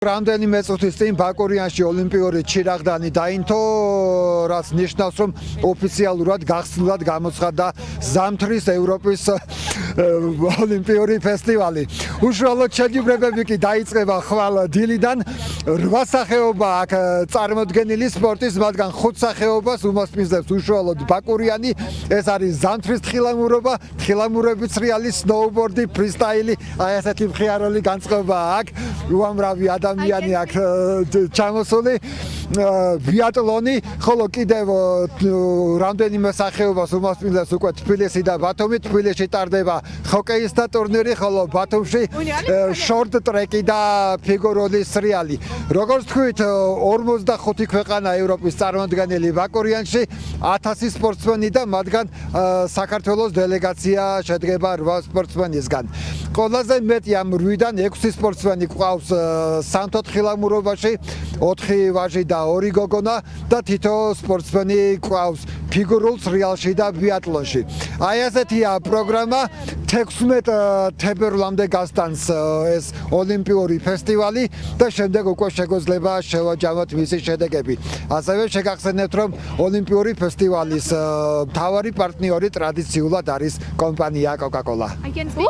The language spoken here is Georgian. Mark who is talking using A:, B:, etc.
A: რამდენიმე წუთის წინ ბაკურიანში ოლიმპიური ჩირაღდანი დაინთო, რაც ნიშნავს, რომ ოფიციალურად გახსნილად გამოცხადდა ზამთრის ევროპის ოლიმპიური ფესტივალი. უშუალოდ შეგიბრებები კი დაიწყება ხვალ დილიდან. 8 სახეობა აქ წარმოდგენილი სპორტის, მათგან 5 სახეობას უმასპინძლებს უშუალოდ ბაკურიანი. ეს არის ზამთრის თხილამურობა, თხილამურების რეალი, სნოუბორდი, ფრისტაილი, აი ესეთი მხიარული განწყობაა აქ. უამრავი ადამიანი აქ ჩამოსული, ბიატლონი, ხოლო კიდევ რამდენიმე სახეობას უმასპინძლებს უკვე თბილისი და ბათუმი. თბილისში ტარდება ჰოკეისტთა ტურნირი, ხოლო ბათუმში შორტ ტრეკი და ფიგურული სრიალი. როგორც თქვით, 45 ქვეყანა ევროპის წარმოდგენილი ბაკურიანში, 1000 სპორტსმენი და მათგან საქართველოს დელეგაცია შედგება 8 სპორტსმენისგან. ყველაზე მეტი ამ 8-დან 6 სპორტსმენი ყავს სანთო თხილამურობაში, 4 ვაჟი და 2 გოგონა და თითო სპორტსმენი ყავს ფიგურულ სრიალში და ბიატლონში. აი ასეთია პროგრამა. 16 თებერვლამდე გასტანს ეს ოლიმპიური ფესტივალი და შემდეგ უკვე შეგვეძლება შევაჯამოთ მისი შედეგები. ასევე შეგახსენებთ, რომ ოლიმპიური ფესტივალის მთავარი პარტნიორი ტრადიციულად არის კომპანია Coca-Cola.